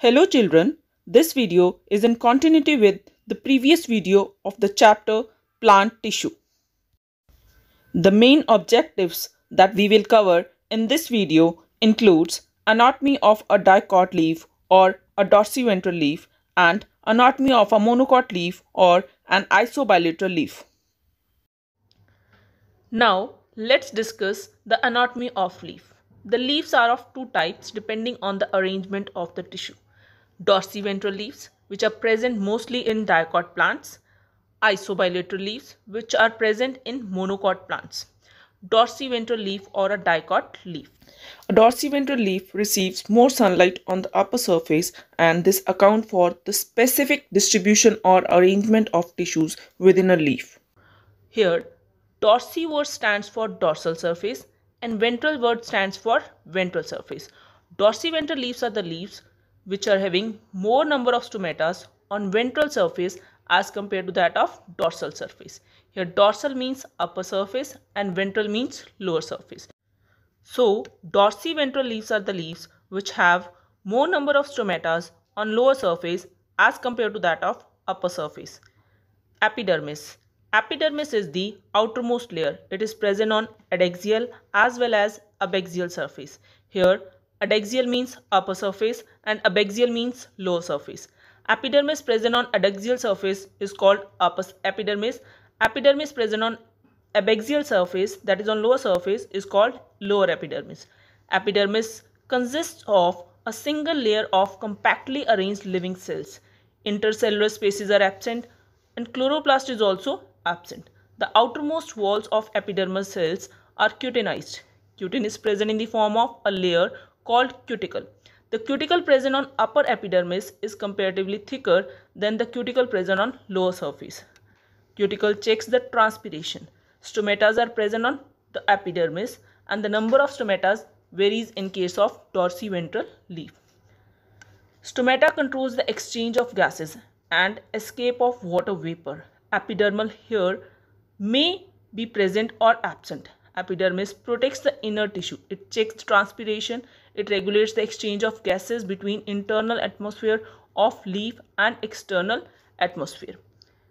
Hello children, this video is in continuity with the previous video of the chapter Plant Tissue. The main objectives that we will cover in this video includes anatomy of a dicot leaf or a dorsiventral leaf and anatomy of a monocot leaf or an isobilateral leaf. Now let's discuss the anatomy of leaf. The leaves are of two types depending on the arrangement of the tissue. Dorsiventral leaves, which are present mostly in dicot plants. Isobilateral leaves, which are present in monocot plants. Dorsiventral leaf or a dicot leaf. A dorsiventral leaf receives more sunlight on the upper surface, and this accounts for the specific distribution or arrangement of tissues within a leaf. Here, dorsi word stands for dorsal surface and ventral word stands for ventral surface. Dorsiventral leaves are the leaves which are having more number of stomata on ventral surface as compared to that of dorsal surface. Here dorsal means upper surface and ventral means lower surface. So dorsiventral leaves are the leaves which have more number of stomata on lower surface as compared to that of upper surface. Epidermis. Epidermis is the outermost layer. It is present on adaxial as well as abaxial surface. Here adaxial means upper surface and abaxial means lower surface. Epidermis present on adaxial surface is called upper epidermis. Epidermis present on abaxial surface, that is on lower surface, is called lower epidermis. Epidermis consists of a single layer of compactly arranged living cells. Intercellular spaces are absent and chloroplast is also absent. The outermost walls of epidermal cells are cutinized. Cutin is present in the form of a layer called cuticle. The cuticle present on upper epidermis is comparatively thicker than the cuticle present on lower surface. Cuticle checks the transpiration. Stomata are present on the epidermis and the number of stomata varies in case of dorsiventral leaf. Stomata controls the exchange of gases and escape of water vapor. Epidermal hair may be present or absent. Epidermis protects the inner tissue. It checks transpiration. It regulates the exchange of gases between internal atmosphere of leaf and external atmosphere.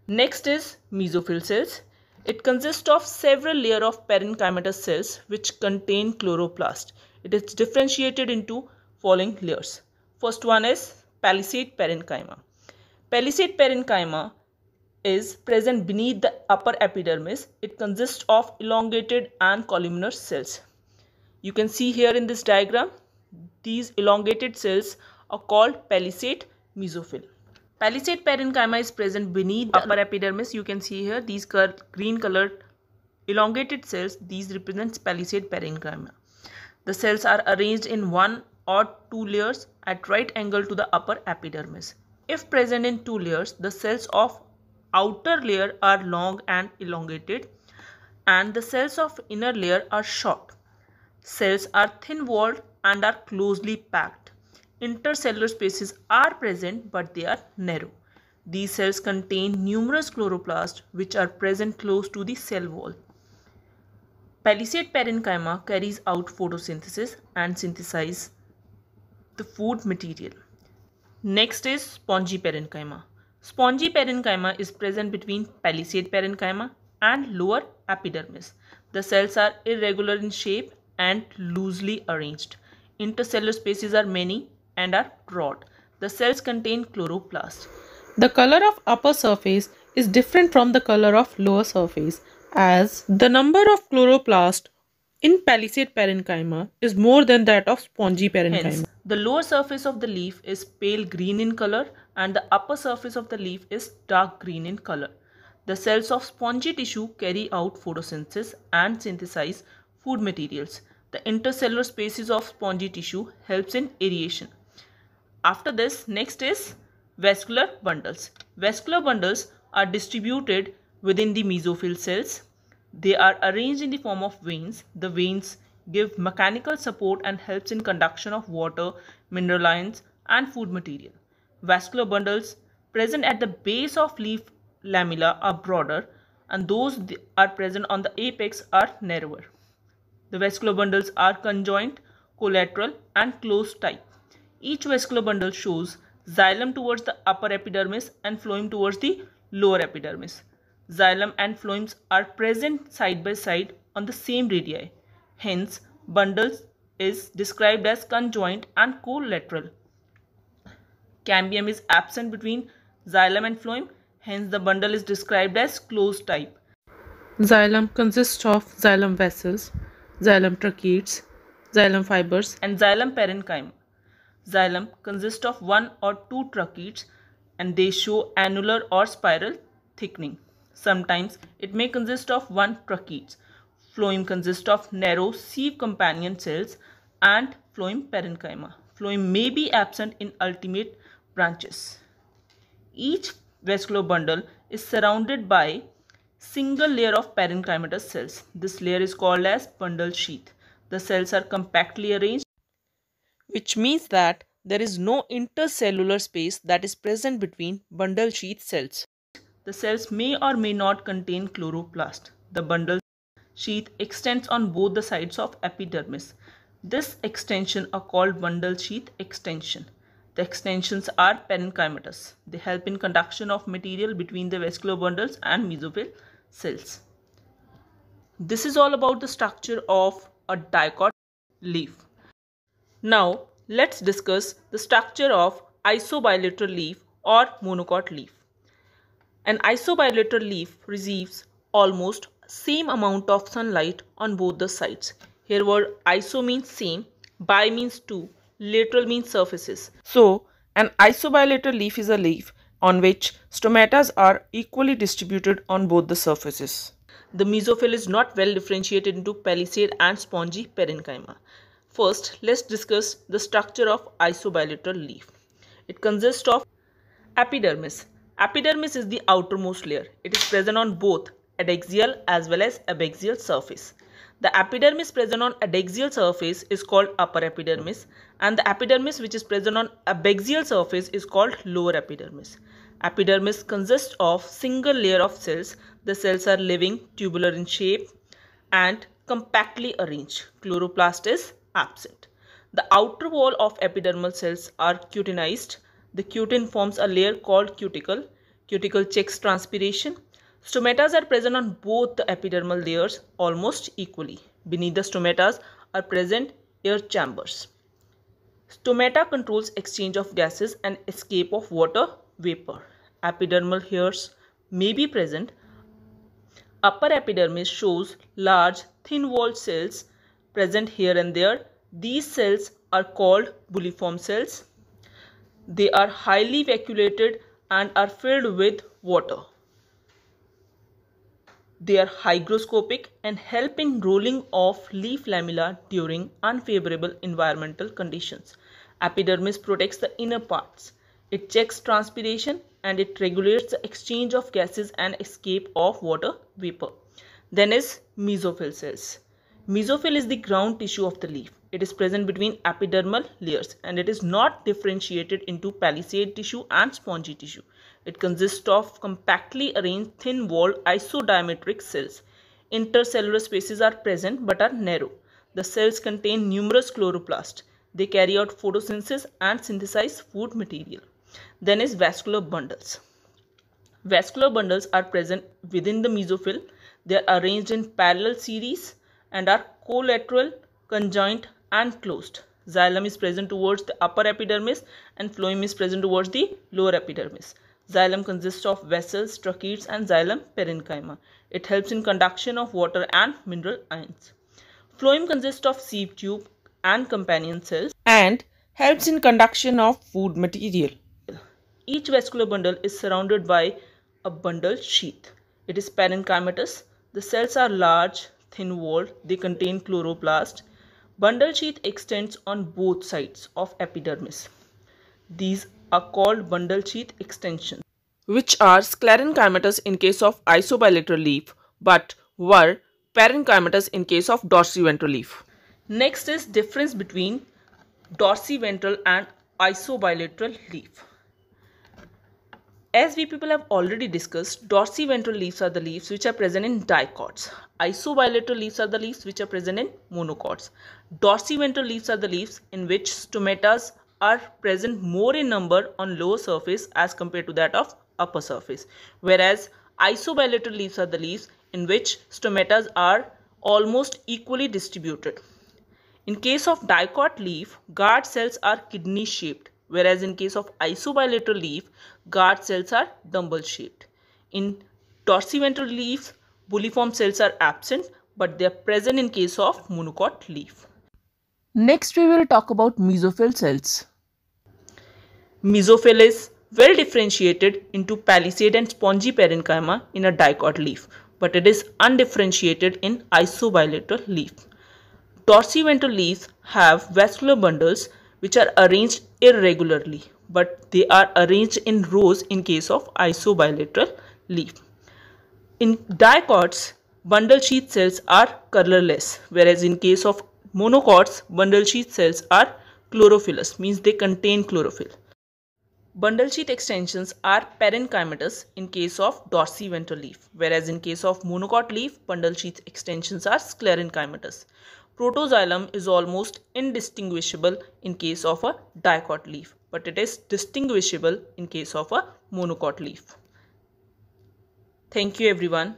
Next is mesophyll cells. It consists of several layers of parenchymatous cells which contain chloroplast. It is differentiated into following layers. First one is Palisade Parenchyma. Palisade Parenchyma is present beneath the upper epidermis. It consists of elongated and columnar cells. You can see here in this diagram, these elongated cells are called palisade mesophyll. Palisade parenchyma is present beneath the upper epidermis. You can see here these green colored elongated cells. These represent palisade parenchyma. The cells are arranged in one or two layers at right angle to the upper epidermis. If present in two layers, the cells of outer layer are long and elongated and the cells of inner layer are short. Cells are thin walled and are closely packed. Intercellular spaces are present but they are narrow. These cells contain numerous chloroplasts which are present close to the cell wall. Palisade parenchyma carries out photosynthesis and synthesizes the food material. Next is spongy parenchyma. Spongy parenchyma is present between palisade parenchyma and lower epidermis. The cells are irregular in shape and loosely arranged. Intercellular spaces are many and are broad. The cells contain chloroplast. The color of upper surface is different from the color of lower surface as the number of chloroplast in palisade parenchyma is more than that of spongy parenchyma. Hence, the lower surface of the leaf is pale green in color and the upper surface of the leaf is dark green in color. The cells of spongy tissue carry out photosynthesis and synthesize food materials. The intercellular spaces of spongy tissue helps in aeration. After this, next is vascular bundles. Vascular bundles are distributed within the mesophyll cells. They are arranged in the form of veins. The veins give mechanical support and helps in conduction of water, mineral ions and food material. Vascular bundles present at the base of leaf lamella are broader and those are present on the apex are narrower. The vascular bundles are conjoint, collateral and closed type. Each vascular bundle shows xylem towards the upper epidermis and phloem towards the lower epidermis. Xylem and phloems are present side by side on the same radii. Hence, bundles is described as conjoint and collateral. Cambium is absent between xylem and phloem, hence the bundle is described as closed type. Xylem consists of xylem vessels, xylem tracheids, xylem fibers, and xylem parenchyma. Xylem consists of one or two tracheids and they show annular or spiral thickening. Sometimes it may consist of one tracheids. Phloem consists of narrow sieve companion cells and phloem parenchyma. Phloem may be absent in ultimate branches. Each vascular bundle is surrounded by single layer of parenchymatous cells. This layer is called as bundle sheath. The cells are compactly arranged, which means that there is no intercellular space that is present between bundle sheath cells. The cells may or may not contain chloroplast. The bundle sheath extends on both the sides of epidermis. This extension are called bundle sheath extension. The extensions are parenchymatous. They help in conduction of material between the vascular bundles and mesophyll cells. This is all about the structure of a dicot leaf. Now, let's discuss the structure of isobilateral leaf or monocot leaf. An isobilateral leaf receives almost same amount of sunlight on both the sides. Here word iso means same, bi means two, lateral means surfaces. So, an isobilateral leaf is a leaf on which stomata are equally distributed on both the surfaces. The mesophyll is not well differentiated into palisade and spongy parenchyma. First, let's discuss the structure of isobilateral leaf. It consists of epidermis. Epidermis is the outermost layer. It is present on both adaxial as well as abaxial surface. The epidermis present on adaxial surface is called upper epidermis and the epidermis which is present on abaxial surface is called lower epidermis. Epidermis consists of single layer of cells. The cells are living, tubular in shape and compactly arranged. Chloroplast is absent. The outer wall of epidermal cells are cutinized. The cutin forms a layer called cuticle. Cuticle checks transpiration. Stomata are present on both the epidermal layers almost equally. Beneath the stomata are present air chambers. Stomata controls exchange of gases and escape of water vapor. Epidermal hairs may be present. Upper epidermis shows large thin-walled cells present here and there. These cells are called bulliform cells. They are highly vacuolated and are filled with water. They are hygroscopic and help in rolling off leaf lamella during unfavorable environmental conditions. Epidermis protects the inner parts. It checks transpiration and it regulates the exchange of gases and escape of water vapor. Then is mesophyll cells. Mesophyll is the ground tissue of the leaf. It is present between epidermal layers and it is not differentiated into palisade tissue and spongy tissue. It consists of compactly arranged thin-walled isodiametric cells. Intercellular spaces are present but are narrow. The cells contain numerous chloroplasts. They carry out photosynthesis and synthesize food material. Then is vascular bundles. Vascular bundles are present within the mesophyll. They are arranged in parallel series and are collateral, conjoint and closed. Xylem is present towards the upper epidermis and phloem is present towards the lower epidermis. Xylem consists of vessels, tracheids and xylem parenchyma. It helps in conduction of water and mineral ions. Phloem consists of sieve tube and companion cells and helps in conduction of food material. Each vascular bundle is surrounded by a bundle sheath. It is parenchymatous. The cells are large, thin-walled. They contain chloroplast. Bundle sheath extends on both sides of epidermis. These are called bundle sheath extensions, which are sclerenchymatous in case of isobilateral leaf but were parenchymatous in case of dorsiventral leaf. Next is difference between dorsiventral and isobilateral leaf. As we people have already discussed, dorsiventral leaves are the leaves which are present in dicots. Isobilateral leaves are the leaves which are present in monocots. Dorsiventral leaves are the leaves in which stomata are present more in number on lower surface as compared to that of upper surface, whereas isobilateral leaves are the leaves in which stomata are almost equally distributed. In case of dicot leaf, guard cells are kidney shaped, whereas in case of isobilateral leaf, guard cells are dumbbell shaped. In dorsiventral leaf, bulliform cells are absent, but they are present in case of monocot leaf. Next, we will talk about mesophyll cells. Mesophyll is well differentiated into palisade and spongy parenchyma in a dicot leaf, but it is undifferentiated in isobilateral leaf. Dorsiventral leaves have vascular bundles which are arranged irregularly, but they are arranged in rows in case of isobilateral leaf. In dicots, bundle sheath cells are colorless, whereas in case of monocots, bundle sheath cells are chlorophyllous, means they contain chlorophyll. Bundle sheath extensions are parenchymatous in case of dorsiventral leaf, whereas in case of monocot leaf, bundle sheath extensions are sclerenchymatous. Protoxylem is almost indistinguishable in case of a dicot leaf, but it is distinguishable in case of a monocot leaf. Thank you everyone.